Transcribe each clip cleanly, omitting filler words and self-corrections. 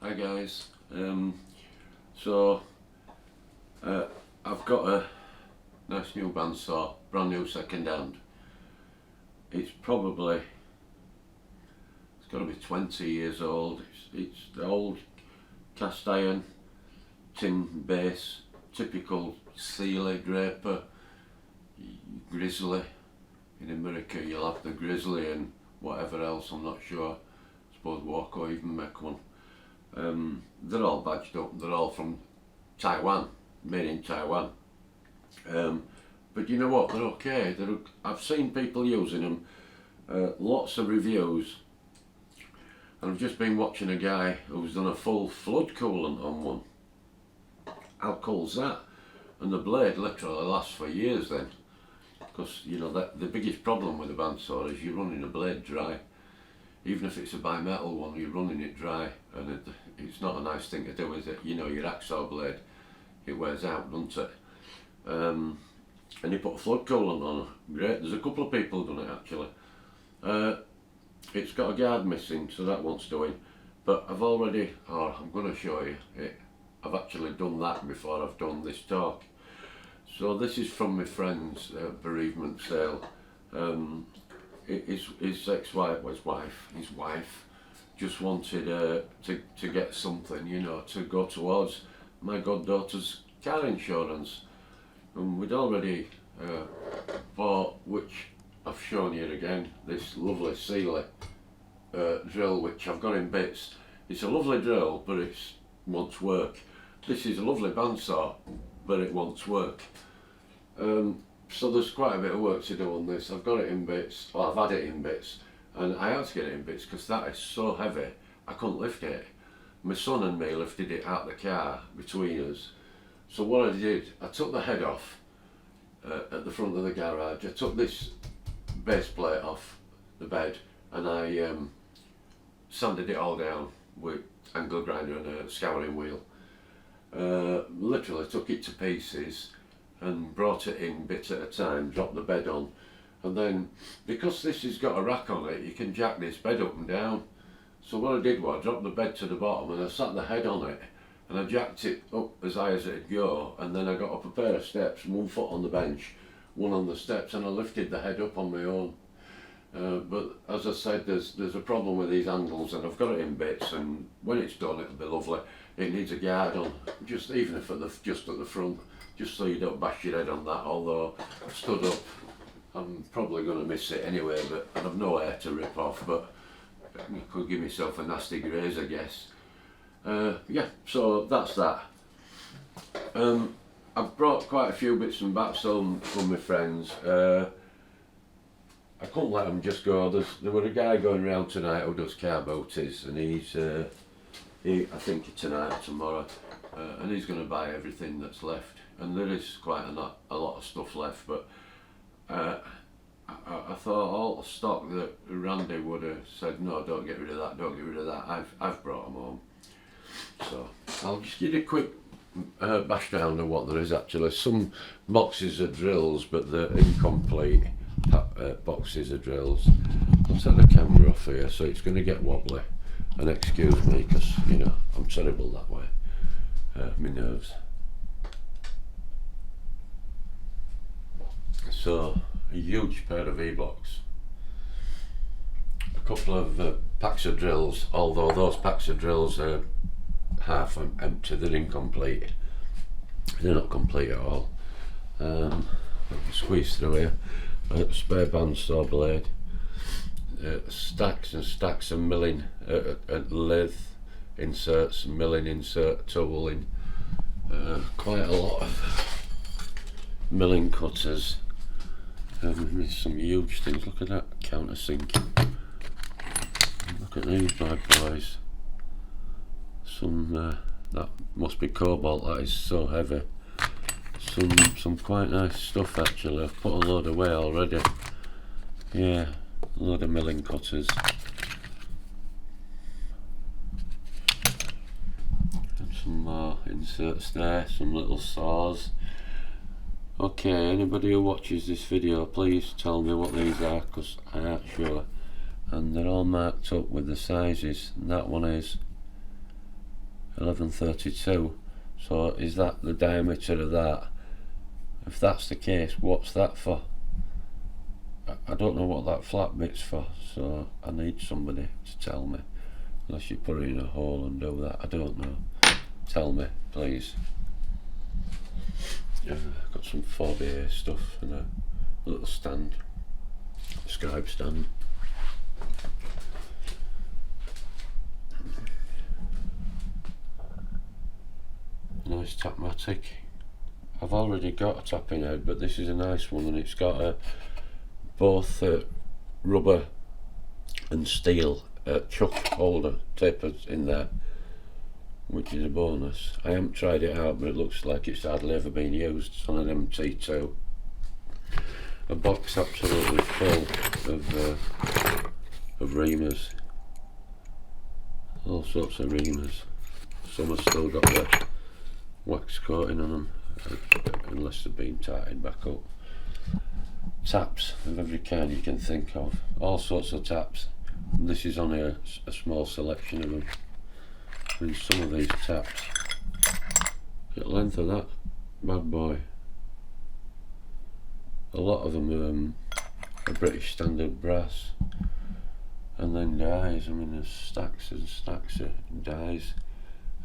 Hi guys. So I've got a nice new bandsaw, brand new second hand. It's got to be 20 years old. It's the old cast iron tin base, typical Sealy Draper, Grizzly. In America you'll have the Grizzly and whatever else, I'm not sure. I suppose Walco even make one. They're all badged up, they're all from Taiwan, made in Taiwan. But you know what, they're okay. I've seen people using them, lots of reviews, and I've just been watching a guy who's done a full flood coolant on one. How cool's that? And the blade literally lasts for years then, because you know that the biggest problem with a bandsaw is you're running the blade dry. Even if it's a bimetal one, you're running it dry, and it's not a nice thing to do, is it? You know, your hacksaw blade, it wears out, doesn't it? And you put a flood coolant on it. Great. There's a couple of people done it actually. It's got a guard missing, so that wants doing. But I'm going to show you it. I've actually done that before I've done this talk. So this is from my friend's bereavement sale. His wife just wanted to get something, you know, to go towards my goddaughter's car insurance, and we'd already bought, which I've shown you again, this lovely Sealy drill, which I've got in bits. It's a lovely drill, but it wants work. This is a lovely bandsaw, but it wants work. So there's quite a bit of work to do on this. I've got it in bits, or I've had it in bits, and I had to get it in bits because that is so heavy I couldn't lift it. My son and me lifted it out the car between us. So what I did, I took the head off at the front of the garage. I took this base plate off the bed and I sanded it all down with angle grinder and a scouring wheel. Literally took it to pieces and brought it in bits at a time, dropped the bed on, and then because this has got a rack on it, you can jack this bed up and down. So what I did was I dropped the bed to the bottom and I sat the head on it and I jacked it up as high as it'd go, and then I got up a pair of steps, 1 foot on the bench, 1 on the steps, and I lifted the head up on my own. But as I said, there's a problem with these handles, and I've got it in bits, and when it's done it'll be lovely. It needs a guard on, just even if just at the front, just so you don't bash your head on that, although I've stood up, I'm probably going to miss it anyway, but I've no hair to rip off, but I could give myself a nasty graze, I guess. Yeah, so that's that. I've brought quite a few bits and bats home from my friends. I couldn't let them just go. There were a guy going around tonight who does car booties, and I think tonight or tomorrow, and he's going to buy everything that's left. And there is quite a lot of stuff left, but I thought all the stock that Randy would have said, no, don't get rid of that, don't get rid of that, I've brought them home. So I'll just give you a quick bash down of what there is actually. Some boxes of drills, but they're incomplete boxes of drills. I'll set the camera off here so it's going to get wobbly, and excuse me because, you know, I'm terrible that way, my nerves. So a huge pair of V-blocks, a couple of packs of drills, although those packs of drills are half empty, they're incomplete, they're not complete at all. Squeeze through here, a spare bandsaw blade, stacks and stacks of milling, lathe inserts, milling insert tooling, quite a lot of milling cutters. Some huge things. Look at that countersink. Look at these bad boys. Some that must be cobalt. That is so heavy. Some quite nice stuff actually. I've put a load away already. Yeah, a load of milling cutters. And some more inserts there. Some little saws. Okay, anybody who watches this video, please tell me what these are, because I ain't sure. And they're all marked up with the sizes, and that one is 1132. So is that the diameter of that? If that's the case, what's that for? I don't know what that flat bit's for, so I need somebody to tell me. Unless you put it in a hole and do that, I don't know. Tell me, please. I've got some 4BA stuff and a little stand, a scribe stand. Nice Tapmatic. I've already got a tapping head, but this is a nice one, and it's got both rubber and steel chuck holder tapers in there, which is a bonus. I haven't tried it out, but it looks like it's hardly ever been used. It's on an MT2. A box absolutely full of reamers, all sorts of reamers. Some have still got the wax coating on them, unless they've been tightened back up. Taps of every kind you can think of, all sorts of taps. And this is only a small selection of them. I mean, some of these taps, the length of that bad boy, a lot of them are British standard brass, and then dies. I mean, there's stacks and stacks of dies.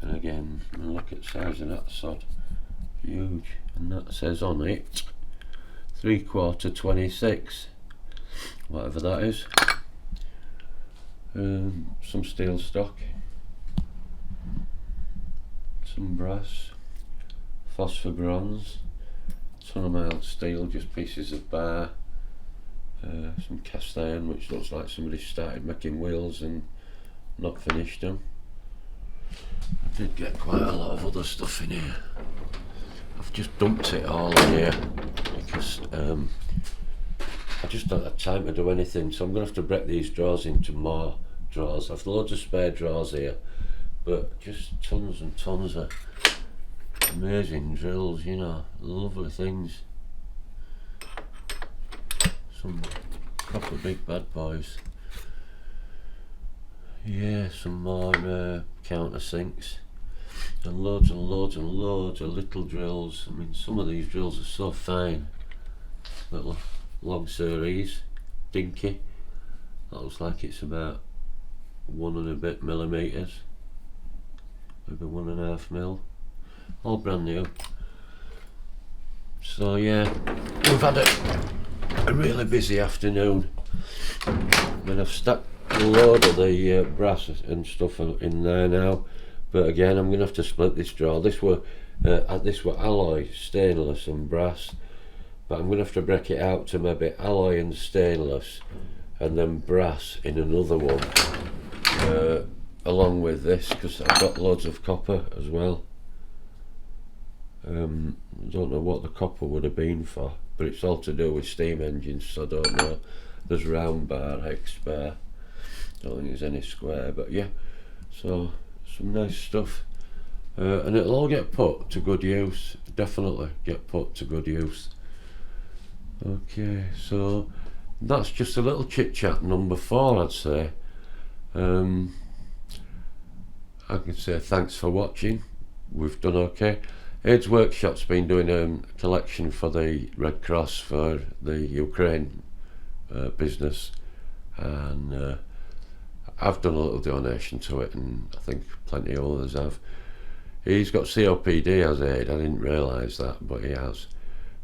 And again, look at the size of that sod, huge. And that says on it 3/4 26, whatever that is. Some steel stock, some brass, phosphor bronze, ton of mild steel, just pieces of bar, some cast iron, which looks like somebody started making wheels and not finished them. I did get quite a lot of other stuff in here. I've just dumped it all in here because I just don't have time to do anything, so I'm going to have to break these drawers into more drawers. I've loads of spare drawers here, but just tons and tons of amazing drills, you know, lovely things. Some proper big bad boys. Yeah, some more countersinks, and loads and loads and loads of little drills. I mean, some of these drills are so fine. Little long series, dinky. That looks like it's about 1 and a bit millimetres, maybe 1.5 mil. All brand new. So yeah, we've had a really busy afternoon. I mean, I've stacked a load of the brass and stuff in there now, but again, I'm going to have to split this drawer. This were alloy, stainless and brass, but I'm going to have to break it out to maybe alloy and stainless, and then brass in another one, along with this, because I've got loads of copper as well. I don't know what the copper would have been for, but it's all to do with steam engines, so I don't know. There's round bar, hex bar, don't think there's any square, but yeah, so some nice stuff, and it'll all get put to good use, definitely get put to good use. Okay, so that's just a little chit chat number 4, I'd say. I can say thanks for watching. We've done okay. AIDS Workshop's been doing a collection for the Red Cross for the Ukraine business, and I've done a little donation to it, and I think plenty of others have. He's got COPD as Aid. I didn't realise that, but he has,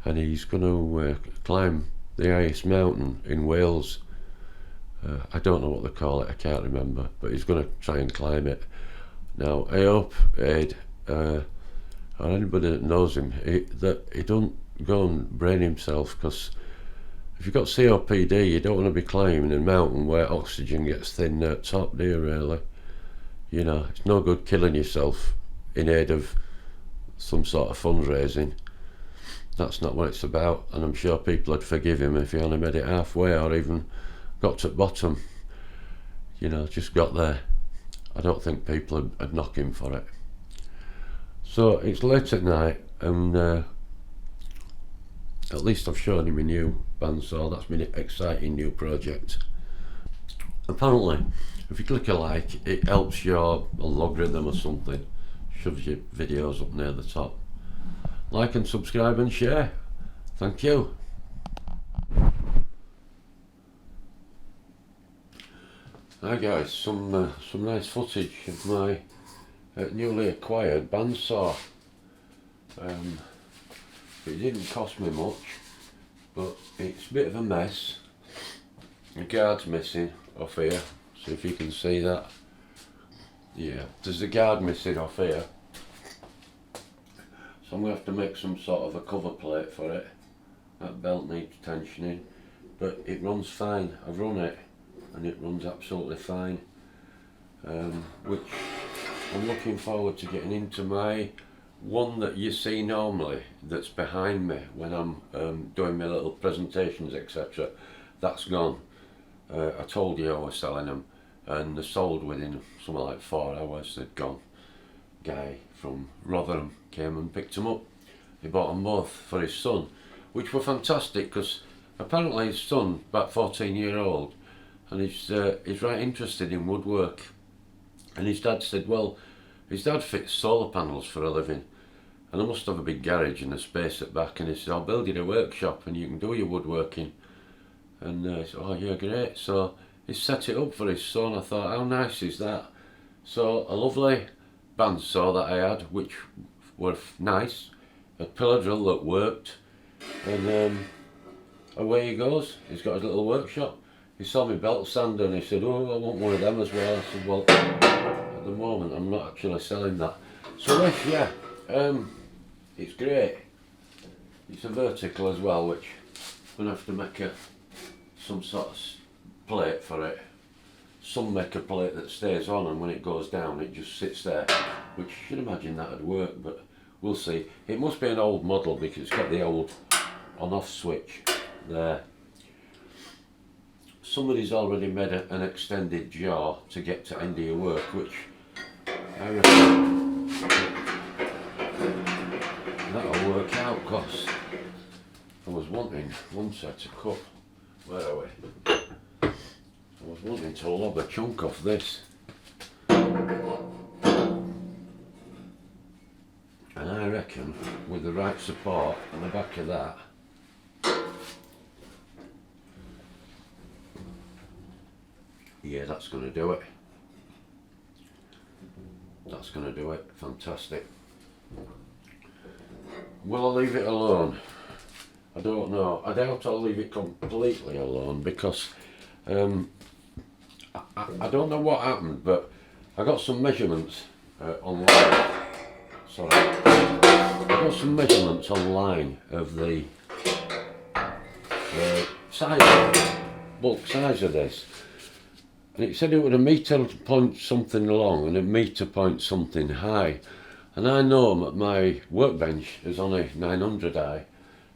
and he's going to climb the highest mountain in Wales. I don't know what they call it, I can't remember, but he's going to try and climb it. Now I hope Aid, or anybody that knows him, that he don't go and brain himself, because if you've got COPD, you don't want to be climbing a mountain where oxygen gets thin at top, do you really? You know, it's no good killing yourself in aid of some sort of fundraising. That's not what it's about, and I'm sure people would forgive him if he only made it halfway, or even got to the bottom. You know, just got there. I don't think people would knock him for it. So it's late at night, and at least I've shown him a new bandsaw. That's been an exciting new project. Apparently, if you click a like, it helps your logarithm or something. shoves your videos up near the top. Like and subscribe and share. Thank you. Hi guys, some nice footage of my newly acquired bandsaw. It didn't cost me much, but it's a bit of a mess. The guard's missing off here, see if you can see that. Yeah, there's a guard missing off here, so I'm going to have to make some sort of a cover plate for it. That belt needs tensioning, but it runs fine. I've run it and it runs absolutely fine, which I'm looking forward to getting into my one that you see normally that's behind me when I'm doing my little presentations, etc. That's gone. I told you I was selling them, and they're sold within something like 4 hours. They'd gone. Guy from Rotherham came and picked them up. He bought them both for his son, which were fantastic because apparently his son, about 14-year-old, and he's right interested in woodwork. And his dad said, well, his dad fits solar panels for a living, and I must have a big garage and a space at back, and he said, I'll build you a workshop and you can do your woodworking. And he said, oh yeah, great. So he set it up for his son. I thought, how nice is that? So a lovely bandsaw that I had, which were nice, a pillar drill that worked, and away he goes. He's got his little workshop. He saw me belt sander and he said, oh, I want one of them as well. I said, well, at the moment I'm not actually selling that. So this, yeah, it's great. It's a vertical as well, which I'm going to have to make some sort of plate for it. Some make a plate that stays on, and when it goes down it just sits there, which you should imagine that would work, but we'll see. It must be an old model because it's got the old on-off switch there. Somebody's already made an extended jaw to get to end of your work, which I reckon that'll work out, because I was wanting one set of cup. Where are we? I was wanting to lob a chunk off this. And I reckon with the right support on the back of that, yeah, that's going to do it. That's going to do it. Fantastic. Will I leave it alone? I don't know. I doubt I'll leave it completely alone, because I don't know what happened, but I got some measurements online. Sorry. I got some measurements online of the size, bulk size of this. And it said it was a metre point something long and a metre point something high. And I know that my workbench is on a 900i,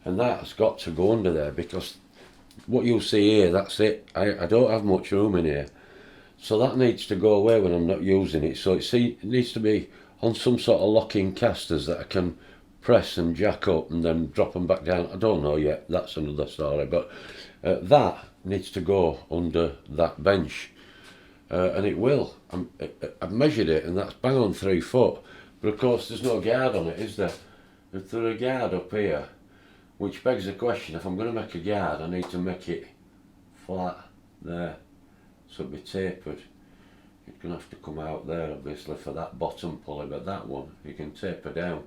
and that's got to go under there, because what you'll see here, that's it. I don't have much room in here. So that needs to go away when I'm not using it. So it needs to be on some sort of locking casters that I can press and jack up and then drop them back down. I don't know yet, that's another story. But that needs to go under that bench. And it will. I've measured it and that's bang on 3 foot. But of course there's no guard on it, is there? If there's a guard up here, which begs the question, if I'm going to make a guard I need to make it flat there, so it'll be tapered. It's going to have to come out there obviously for that bottom pulley, but that one you can taper down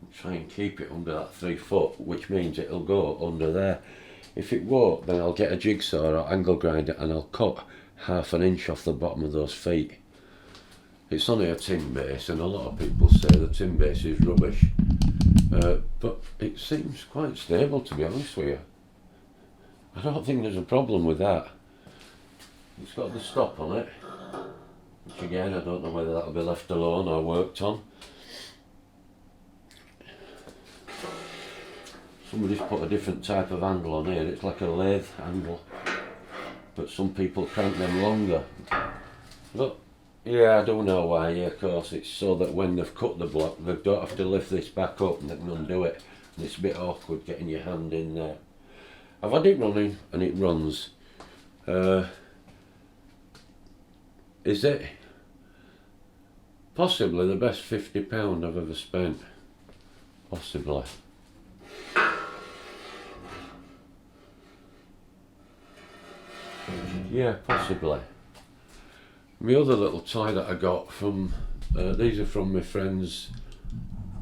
and try and keep it under that 3 foot, which means it'll go under there. If it won't, then I'll get a jigsaw or angle grinder and I'll cut 1/2 inch off the bottom of those feet. It's only a tin base, and a lot of people say the tin base is rubbish, but it seems quite stable, to be honest with you. I don't think there's a problem with that. It's got the stop on it, which again I don't know whether that'll be left alone or worked on. Somebody's put a different type of handle on here. It's like a lathe handle, but some people crank them longer. But yeah, I don't know why. Yeah, of course, it's so that when they've cut the block, they don't have to lift this back up and they can undo it. And it's a bit awkward getting your hand in there. I've had it running and it runs. Is it? possibly the best £50 I've ever spent. Possibly. Yeah, possibly. My other little tie that I got from, these are from my friends,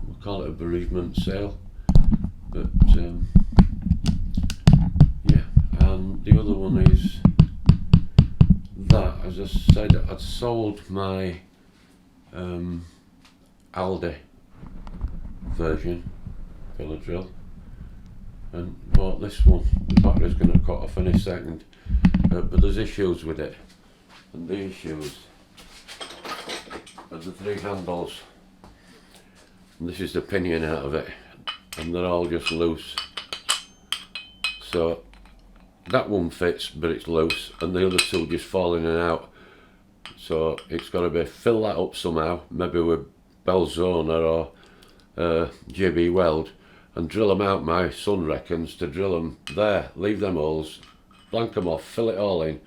we'll call it a bereavement sale, but yeah, and the other one is that, as I said, I'd sold my Aldi version, filler drill, and bought this one. The battery's going to cut off any second, but there's issues with it, and the issues are the 3 handles, and this is the pinion out of it, and they're all just loose. So that one fits, but it's loose, and the other two just fall in and out. So it's got to be fill that up somehow, maybe with Belzona or JB Weld, and drill them out. My son reckons to drill them there, leave them holes, blank them off, fill it all in,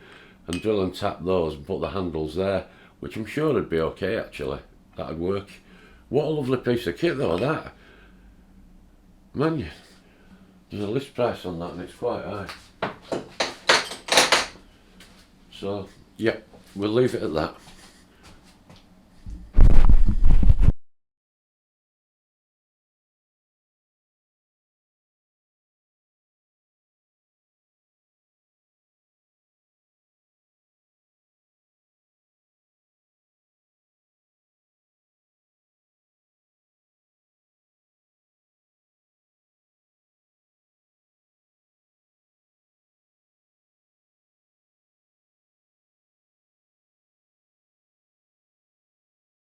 and drill and tap those and put the handles there, which I'm sure would be okay actually. That'd work. What a lovely piece of kit though, that. Man, there's a list price on that and it's quite high. So, yeah, we'll leave it at that.